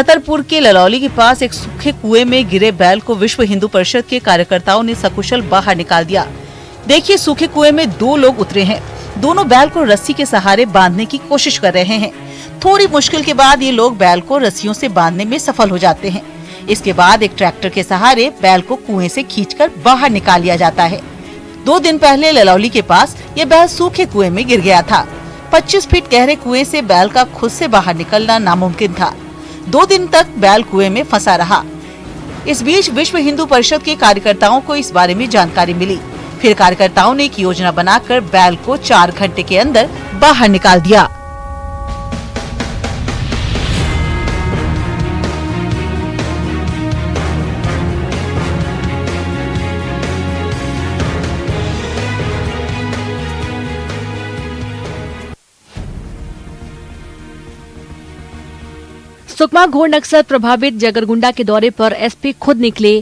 छतरपुर के ललौली के पास एक सूखे कुएं में गिरे बैल को विश्व हिंदू परिषद के कार्यकर्ताओं ने सकुशल बाहर निकाल दिया। देखिए, सूखे कुएं में 2 लोग उतरे हैं। दोनों बैल को रस्सी के सहारे बांधने की कोशिश कर रहे हैं। थोड़ी मुश्किल के बाद ये लोग बैल को रस्सियों से बांधने में सफल हो जाते हैं। इसके बाद एक ट्रैक्टर के सहारे बैल को कुएं से खींचकर बाहर निकाल लिया जाता है। 2 दिन पहले ललौली के पास ये बैल सूखे कुएं में गिर गया था। 25 फीट गहरे कुएं से बैल का खुद से बाहर निकलना नामुमकिन था। 2 दिन तक बैल कुएं में फंसा रहा। इस बीच विश्व हिंदू परिषद के कार्यकर्ताओं को इस बारे में जानकारी मिली। फिर कार्यकर्ताओं ने एक योजना बनाकर बैल को 4 घंटे के अंदर बाहर निकाल दिया। सुकमा घोर नक्सल प्रभावित जगरगुंडा के दौरे पर एसपी खुद निकले।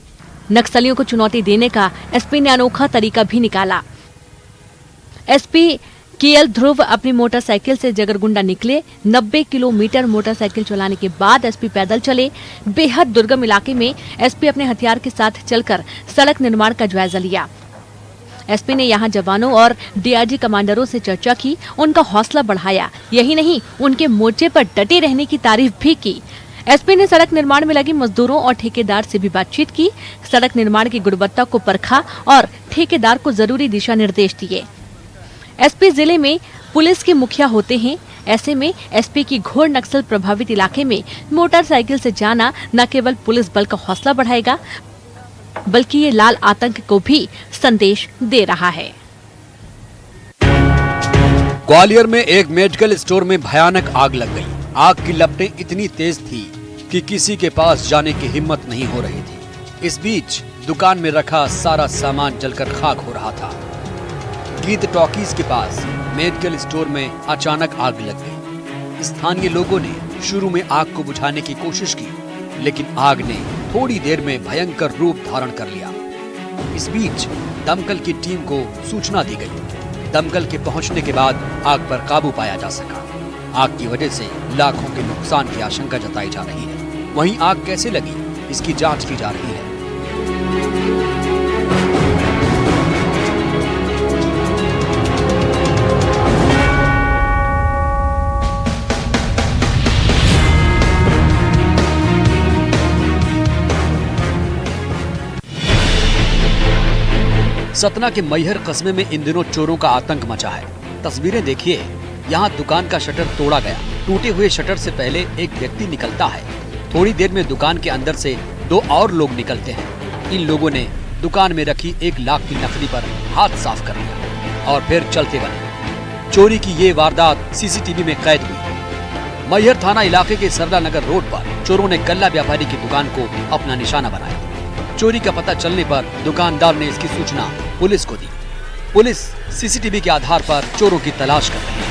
नक्सलियों को चुनौती देने का एसपी ने अनोखा तरीका भी निकाला। एसपी केएल ध्रुव अपनी मोटरसाइकिल से जगरगुंडा निकले। 90 किलोमीटर मोटरसाइकिल चलाने के बाद एसपी पैदल चले। बेहद दुर्गम इलाके में एसपी अपने हथियार के साथ चलकर सड़क निर्माण का जायजा लिया। एसपी ने यहां जवानों और डीआईजी कमांडरों से चर्चा की, उनका हौसला बढ़ाया। यही नहीं, उनके मोर्चे पर डटे रहने की तारीफ भी की। एसपी ने सड़क निर्माण में लगे मजदूरों और ठेकेदार से भी बातचीत की। सड़क निर्माण की गुणवत्ता को परखा और ठेकेदार को जरूरी दिशा निर्देश दिए। एसपी जिले में पुलिस के मुखिया होते हैं। ऐसे में एसपी की घोर नक्सल प्रभावित इलाके में मोटरसाइकिल से जाना न केवल पुलिस बल का हौसला बढ़ाएगा, बल्कि ये लाल आतंक को भी संदेश दे रहा है। ग्वालियर में एक मेडिकल स्टोर में भयानक आग लग गई। आग की लपटें इतनी तेज थी कि किसी के पास जाने की हिम्मत नहीं हो रही थी। इस बीच दुकान में रखा सारा सामान जलकर खाक हो रहा था। गीत टॉकीज के पास मेडिकल स्टोर में अचानक आग लग गई। स्थानीय लोगों ने शुरू में आग को बुझाने की कोशिश की, लेकिन आग ने थोड़ी देर में भयंकर रूप धारण कर लिया। इस बीच दमकल की टीम को सूचना दी गई। दमकल के पहुंचने के बाद आग पर काबू पाया जा सका। आग की वजह से लाखों के नुकसान की आशंका जताई जा रही है। वहीं आग कैसे लगी, इसकी जांच की जा रही है। सतना के मैहर कस्बे में इन दिनों चोरों का आतंक मचा है। तस्वीरें देखिए, यहाँ दुकान का शटर तोड़ा गया। टूटे हुए शटर से पहले एक व्यक्ति निकलता है। थोड़ी देर में दुकान के अंदर से 2 और लोग निकलते हैं। इन लोगों ने दुकान में रखी 1 लाख की नकदी पर हाथ साफ कर लिया और फिर चलते बने। चोरी की ये वारदात सीसीटीवी में कैद हुई। मैहर थाना इलाके के सरला नगर रोड पर चोरों ने गल्ला व्यापारी की दुकान को अपना निशाना बनाया। चोरी का पता चलने पर दुकानदार ने इसकी सूचना पुलिस को दी। पुलिस सीसीटीवी के आधार पर चोरों की तलाश कर रही है।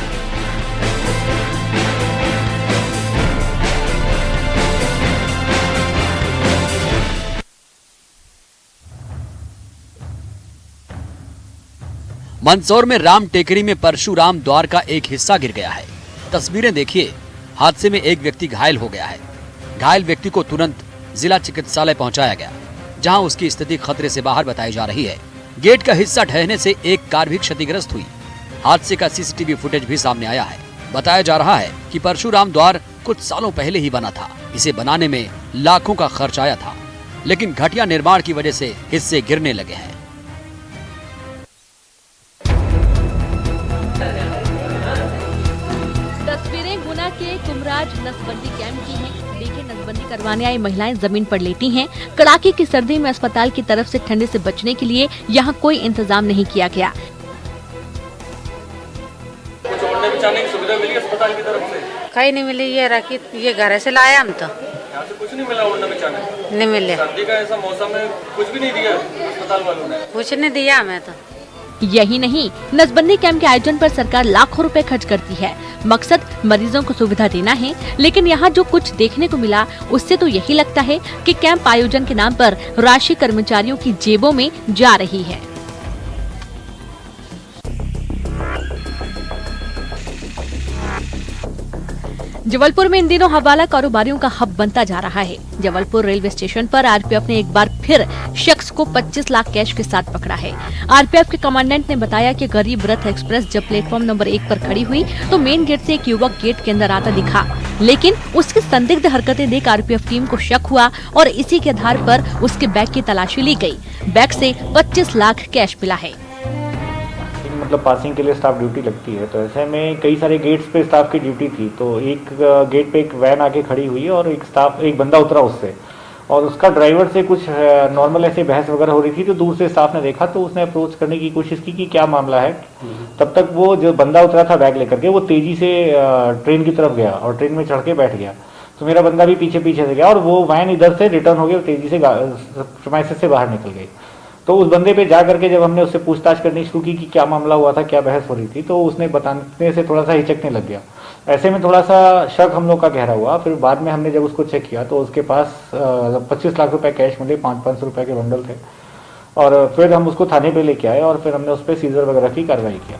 मंदसौर में राम टेकरी में परशुराम द्वार का एक हिस्सा गिर गया है। तस्वीरें देखिए, हादसे में एक व्यक्ति घायल हो गया है। घायल व्यक्ति को तुरंत जिला चिकित्सालय पहुंचाया गया, जहां उसकी स्थिति खतरे से बाहर बताई जा रही है। गेट का हिस्सा ढहने से एक कार भी क्षतिग्रस्त हुई। हादसे का सीसीटीवी फुटेज भी सामने आया है। बताया जा रहा है कि परशुराम द्वार कुछ सालों पहले ही बना था। इसे बनाने में लाखों का खर्च आया था, लेकिन घटिया निर्माण की वजह से हिस्से गिरने लगे हैं। तस्वीरें गुना के कुमराज नसबंदी कैंप की हैं। देखिए, नसबंदी करवाने आई महिलाएं जमीन पर लेटी हैं। कड़ाके की सर्दी में अस्पताल की तरफ से ठंडे से बचने के लिए यहाँ कोई इंतजाम नहीं किया गया। कुछ ओढ़ने बिछाने की सुविधा मिली अस्पताल की तरफ से? कहीं नहीं मिली। ये रखी, ये घर से लाया हम तो। यहाँ से कुछ नहीं मिला ओढ़ने बिछाने? नहीं मिले। सर्दी का ऐसा मौसम है, कुछ भी नहीं दिया अस्पताल वालों ने? कुछ नहीं दिया हमें तो। यही नहीं, नसबंदी कैंप के आयोजन पर सरकार लाखों रुपए खर्च करती है। मकसद मरीजों को सुविधा देना है, लेकिन यहाँ जो कुछ देखने को मिला उससे तो यही लगता है कि कैंप आयोजन के नाम पर राशि कर्मचारियों की जेबों में जा रही है। जबलपुर में इन दिनों हवाला कारोबारियों का हब बनता जा रहा है। जबलपुर रेलवे स्टेशन पर आरपीएफ ने एक बार फिर शख्स को 25 लाख कैश के साथ पकड़ा है। आरपीएफ के कमांडेंट ने बताया कि गरीब रथ एक्सप्रेस जब प्लेटफॉर्म नंबर 1 पर खड़ी हुई तो मेन गेट से एक युवक गेट के अंदर आता दिखा, लेकिन उसकी संदिग्ध हरकतें देख आरपीएफ टीम को शक हुआ और इसी के आधार पर उसके बैग की तलाशी ली गई। बैग से 25 लाख कैश मिला है। मतलब पासिंग के लिए स्टाफ ड्यूटी लगती है, तो ऐसे में कई सारे गेट्स पे स्टाफ की ड्यूटी थी। तो एक गेट पे एक वैन आके खड़ी हुई और एक बंदा उतरा उससे, और उसका ड्राइवर से कुछ नॉर्मल ऐसे बहस वगैरह हो रही थी। तो दूर से स्टाफ ने देखा तो उसने अप्रोच करने की कोशिश की कि क्या मामला है। तब तक वो जो बंदा उतरा था बैग लेकर के, वो तेजी से ट्रेन की तरफ गया और ट्रेन में चढ़ के बैठ गया। तो मेरा बंदा भी पीछे पीछे से गया और वो वैन इधर से रिटर्न हो गई और तेजी से प्रेमाइसेस से बाहर निकल गई। तो उस बंदे पे जा करके जब हमने उससे पूछताछ करनी शुरू की कि क्या मामला हुआ था, क्या बहस हो रही थी, तो उसने बताने से थोड़ा सा हिचकने लग गया। ऐसे में थोड़ा सा शक हम लोग का गहरा हुआ। फिर बाद में हमने जब उसको चेक किया तो उसके पास 25 लाख रुपए कैश मिले, 500 रुपए के बंडल थे। और फिर हम उसको थाने पे लेके आए और फिर हमने उस पर सीजर वगैरह की कार्रवाई किया।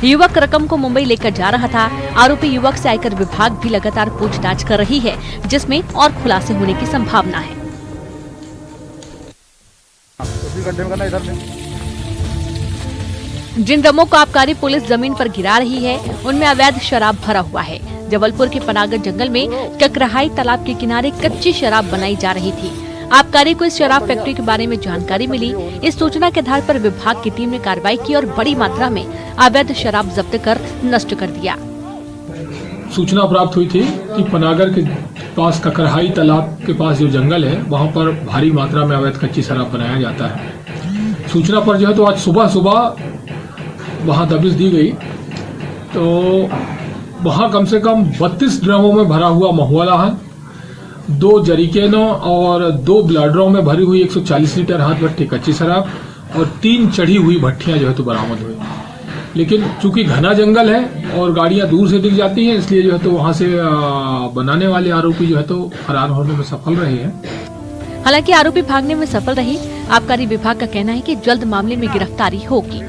युवक रकम को मुंबई लेकर जा रहा था। आरोपी युवक से आयकर विभाग भी लगातार पूछताछ कर रही है, जिसमें और खुलासे होने की संभावना है। जिन ड्रमों को आबकारी पुलिस जमीन पर गिरा रही है, उनमें अवैध शराब भरा हुआ है। जबलपुर के पनागर जंगल में ककराई तालाब के किनारे कच्ची शराब बनाई जा रही थी। आबकारी को इस शराब फैक्ट्री के बारे में जानकारी मिली। इस सूचना के आधार पर विभाग की टीम ने कार्रवाई की और बड़ी मात्रा में अवैध शराब जब्त कर नष्ट कर दिया। सूचना प्राप्त हुई थी कि पनागर के पास ककराई तालाब के पास जो जंगल है, वहां पर भारी मात्रा में अवैध कच्ची शराब बनाया जाता है। सूचना पर जो है तो आज सुबह वहां दबिश दी गई। तो वहां कम से कम 32 ड्रमों में भरा हुआ महुआ है, 2 जरीकेनों और 2 ब्लाडरों में भरी हुई 140 लीटर हाथ भट्टी कच्ची शराब और 3 चढ़ी हुई भट्टियां जो है तो बरामद हुई। लेकिन चूंकि घना जंगल है और गाड़ियां दूर से दिख जाती हैं, इसलिए जो है तो वहां से बनाने वाले आरोपी जो है तो फरार होने में सफल रहे हैं। हालांकि आरोपी भागने में सफल रही। आबकारी विभाग का कहना है कि जल्द मामले में गिरफ्तारी होगी।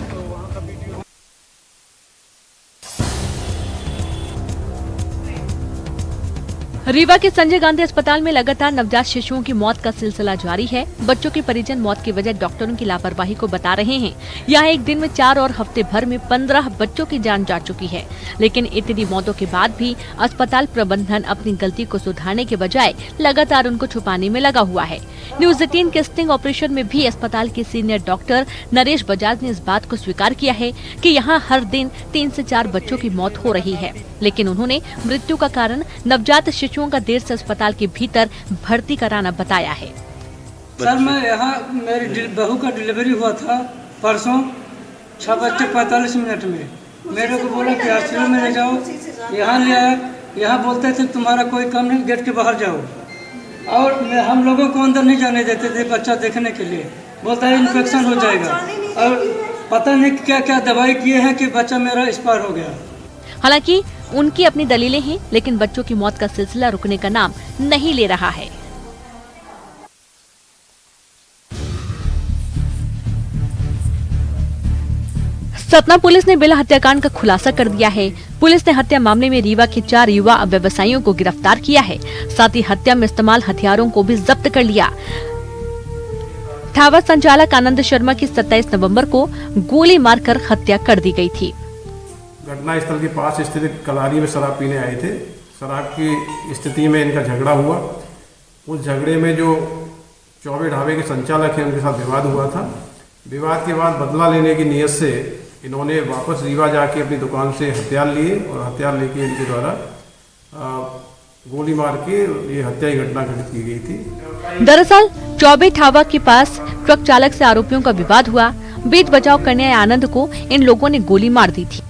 रीवा के संजय गांधी अस्पताल में लगातार नवजात शिशुओं की मौत का सिलसिला जारी है। बच्चों के परिजन मौत की वजह डॉक्टरों की लापरवाही को बता रहे हैं। यहाँ एक दिन में 4 और हफ्ते भर में 15 बच्चों की जान जा चुकी है। लेकिन इतनी मौतों के बाद भी अस्पताल प्रबंधन अपनी गलती को सुधारने के बजाय लगातार उनको छुपाने में लगा हुआ है। न्यूज 18 के स्टिंग ऑपरेशन में भी अस्पताल के सीनियर डॉक्टर नरेश बजाज ने इस बात को स्वीकार किया है कि यहाँ हर दिन 3 से 4 बच्चों की मौत हो रही है। लेकिन उन्होंने मृत्यु का कारण नवजात शिशुओं का देर से अस्पताल के भीतर भर्ती कराना बताया है। सर, मैं यहाँ मेरी बहू का डिलीवरी हुआ था परसों 6:45 में। मेरे को बोला कि आरसीयू में ले जाओ, यहाँ ले आया। यहाँ बोलते थे तुम्हारा कोई काम नहीं, गेट के बाहर जाओ। और हम लोगों को अंदर नहीं जाने देते थे बच्चा देखने के लिए। बोलता है इन्फेक्शन हो जाएगा। और पता नहीं क्या क्या दवाई किए हैं कि बच्चा मेरा एक्सपायर हो गया। हालांकि उनकी अपनी दलीलें हैं, लेकिन बच्चों की मौत का सिलसिला रुकने का नाम नहीं ले रहा है। सतना पुलिस ने बेला हत्याकांड का खुलासा कर दिया है। पुलिस ने हत्या मामले में रीवा के 4 युवा व्यवसायियों को गिरफ्तार किया है। साथ ही हत्या में इस्तेमाल हथियारों को भी जब्त कर लिया। ढाबा संचालक आनंद शर्मा की 27 नवंबर को गोली मारकर हत्या कर दी गई थी। घटना स्थल के पास स्थित कलारी में शराब पीने आए थे। शराब की स्थिति में इनका झगड़ा हुआ। उस झगड़े में जो 24 ढाबे के संचालक हैं उनके साथ विवाद हुआ था। विवाद के बाद बदला लेने की नीयत से इन्होंने वापस रीवा जाके अपनी दुकान से हथियार लिए और हथियार लेके इनके द्वारा गोली मार के ये हत्या की घटना घटित की गई थी। दरअसल 24 ढाबा के पास ट्रक चालक से आरोपियों का विवाद हुआ। बीच बचाव करने आए आनंद को इन लोगों ने गोली मार दी थी।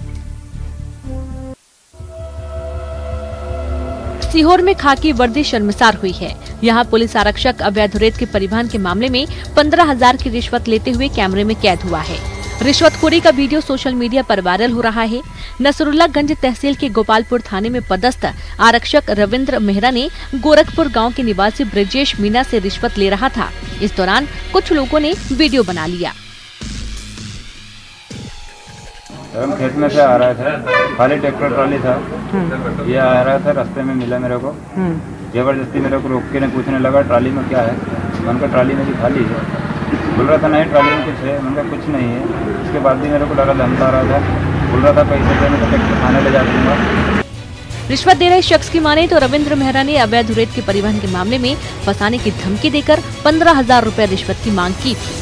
सीहोर में खाकी वर्दी शर्मसार हुई है। यहाँ पुलिस आरक्षक अवैध रेत के परिवहन के मामले में 15,000 की रिश्वत लेते हुए कैमरे में कैद हुआ है। रिश्वतखोरी का वीडियो सोशल मीडिया पर वायरल हो रहा है। नसरुल्लागंज तहसील के गोपालपुर थाने में पदस्थ आरक्षक रविंद्र मेहरा ने गोरखपुर गांव के निवासी ब्रजेश मीना से रिश्वत ले रहा था। इस दौरान कुछ लोगों ने वीडियो बना लिया। हम खेत में से आ रहे थे, खाली ट्रैक्टर ट्रॉली था, ये आ रहा था, रास्ते में मिला मेरे को, जबरदस्ती मेरे को रोक के ने पूछने लगा ट्रॉली में क्या है। मैंने कहा ट्रॉली मेरी खाली है। बोल रहा था नहीं ट्रॉली में कुछ है। मैंने कहा कुछ नहीं है। उसके बाद भी मेरे को लगा धमका रहा था, बोल रहा था पैसे दे, मैं तो ट्रैक्टर थाने ले जा दूंगा। रिश्वत दे रहे शख्स की माने तो रविंद्र मेहरा ने अवैध रेत के परिवहन के मामले में फंसाने की धमकी देकर 15,000 रुपए रिश्वत की मांग की थी।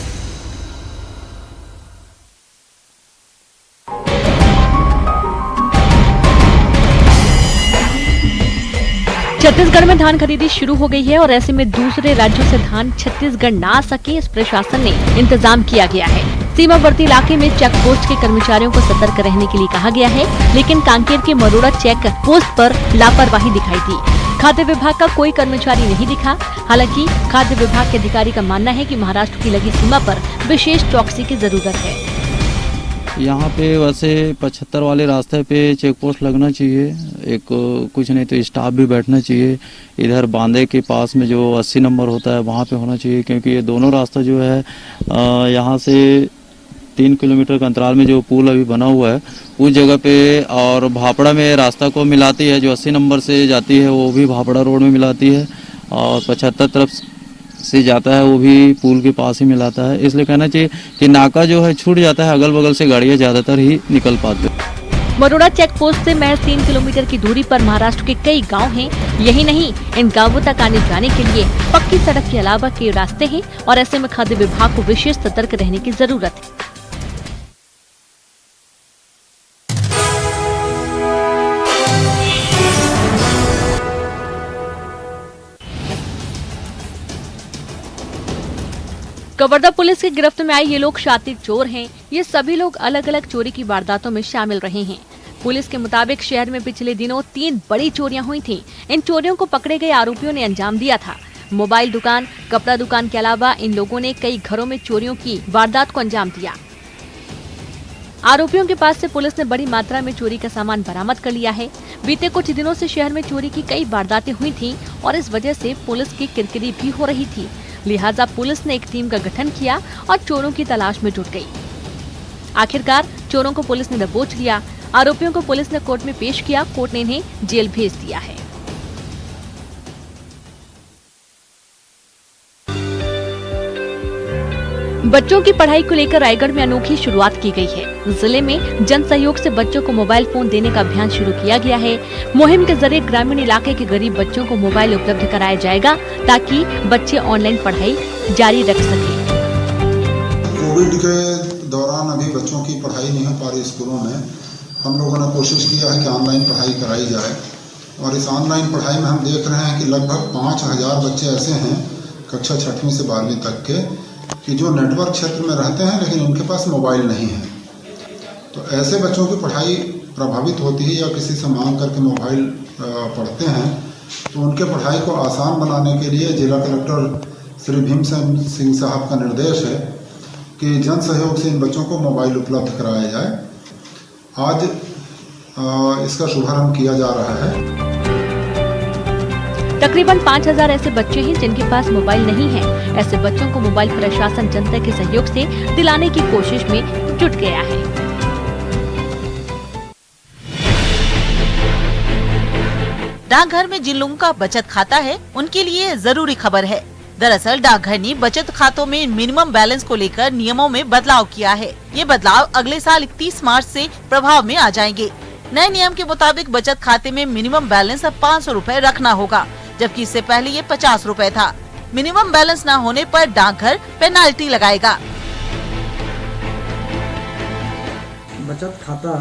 छत्तीसगढ़ में धान खरीदी शुरू हो गई है और ऐसे में दूसरे राज्यों से धान छत्तीसगढ़ न आ सके, इस प्रशासन ने इंतजाम किया गया है। सीमावर्ती इलाके में चेक पोस्ट के कर्मचारियों को सतर्क रहने के लिए कहा गया है, लेकिन कांकेर के मरोड़ा चेक पोस्ट पर लापरवाही दिखाई दी। खाद्य विभाग का कोई कर्मचारी नहीं दिखा। हालांकि खाद्य विभाग के अधिकारी का मानना है कि महाराष्ट्र की लगी सीमा पर विशेष चौकसी की जरूरत है। यहाँ पे वैसे 75 वाले रास्ते पे चेक पोस्ट लगना चाहिए, एक कुछ नहीं तो स्टाफ भी बैठना चाहिए। इधर बांदे के पास में जो 80 नंबर होता है वहाँ पे होना चाहिए, क्योंकि ये दोनों रास्ता जो है यहाँ से 3 किलोमीटर के अंतराल में जो पुल अभी बना हुआ है उस जगह पे, और भापड़ा में रास्ता को मिलाती है, जो 80 नंबर से जाती है वो भी भापड़ा रोड में मिलाती है, और 75 तरफ से जाता है वो भी पुल के पास ही मिलाता है। इसलिए कहना चाहिए कि नाका जो है छूट जाता है, अगल बगल से गाड़ियाँ ज़्यादातर ही निकल पाती है। मरोड़ा चेक पोस्ट से महज 3 किलोमीटर की दूरी पर महाराष्ट्र के कई गांव हैं। यही नहीं, इन गांवों तक आने जाने के लिए पक्की सड़क के अलावा कई रास्ते हैं और ऐसे में खाद्य विभाग को विशेष सतर्क रहने की जरूरत है। कवर्धा पुलिस की गिरफ्त में आए ये लोग शातिर चोर हैं। ये सभी लोग अलग अलग चोरी की वारदातों में शामिल रहे हैं। पुलिस के मुताबिक शहर में पिछले दिनों 3 बड़ी चोरियां हुई थीं। इन चोरियों को पकड़े गए आरोपियों ने अंजाम दिया था। मोबाइल दुकान, कपड़ा दुकान के अलावा इन लोगों ने कई घरों में चोरियों की वारदात को अंजाम दिया। आरोपियों के पास से पुलिस ने बड़ी मात्रा में चोरी का सामान बरामद कर लिया है। बीते कुछ दिनों से शहर में चोरी की कई वारदातें हुई थीं और इस वजह से पुलिस की किरकिरी भी हो रही थी। लिहाजा पुलिस ने एक टीम का गठन किया और चोरों की तलाश में जुट गई। आखिरकार चोरों को पुलिस ने दबोच लिया। आरोपियों को पुलिस ने कोर्ट में पेश किया। कोर्ट ने इन्हें जेल भेज दिया है। बच्चों की पढ़ाई को लेकर रायगढ़ में अनोखी शुरुआत की गई है। जिले में जन सहयोग से बच्चों को मोबाइल फोन देने का अभियान शुरू किया गया है। मुहिम के जरिए ग्रामीण इलाके के गरीब बच्चों को मोबाइल उपलब्ध कराया जाएगा ताकि बच्चे ऑनलाइन पढ़ाई जारी रख सकें। कोविड के दौरान अभी बच्चों की पढ़ाई नहीं हो पा रही स्कूलों में। हम लोगों ने कोशिश किया है कि ऑनलाइन पढ़ाई कराई जाए, और इस ऑनलाइन पढ़ाई में हम देख रहे हैं कि लगभग 5,000 बच्चे ऐसे हैं कक्षा 6वीं से 12वीं तक के कि जो नेटवर्क क्षेत्र में रहते हैं लेकिन उनके पास मोबाइल नहीं है। तो ऐसे बच्चों की पढ़ाई प्रभावित होती है, या किसी से मांग करके मोबाइल पढ़ते हैं, तो उनके पढ़ाई को आसान बनाने के लिए जिला कलेक्टर श्री भीमसेन सिंह साहब का निर्देश है कि जन सहयोग से इन बच्चों को मोबाइल उपलब्ध कराया जाए। आज इसका शुभारंभ किया जा रहा है। तकरीबन 5,000 ऐसे बच्चे हैं जिनके पास मोबाइल नहीं है। ऐसे बच्चों को मोबाइल प्रशासन जनता के सहयोग से दिलाने की कोशिश में जुट गया है। डाकघर में जिन लोगों का बचत खाता है उनके लिए जरूरी खबर है। दरअसल डाकघर ने बचत खातों में मिनिमम बैलेंस को लेकर नियमों में बदलाव किया है। ये बदलाव अगले साल 31 मार्च से प्रभाव में आ जाएंगे। नए नियम के मुताबिक बचत खाते में मिनिमम बैलेंस अब 500 रुपए रखना होगा, जबकि इससे पहले ये 50 रुपए था। मिनिमम बैलेंस न होने पर डाकघर पेनाल्टी लगाएगा। बचत खाता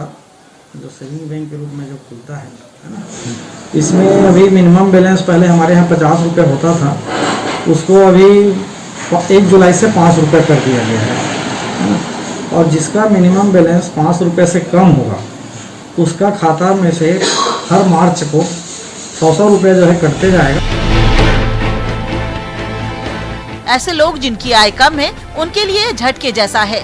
जो सेविंग बैंक के रूप में जो खुलता है ना, इसमें अभी मिनिमम बैलेंस पहले हमारे यहाँ 50 रुपये होता था, उसको अभी 1 जुलाई से 5 रुपये कर दिया गया है। और जिसका मिनिमम बैलेंस 5 रुपये से कम होगा उसका खाता में से हर मार्च को 100 रुपये जो है कटते जाएगा। ऐसे लोग जिनकी आय कम है उनके लिए झटके जैसा है।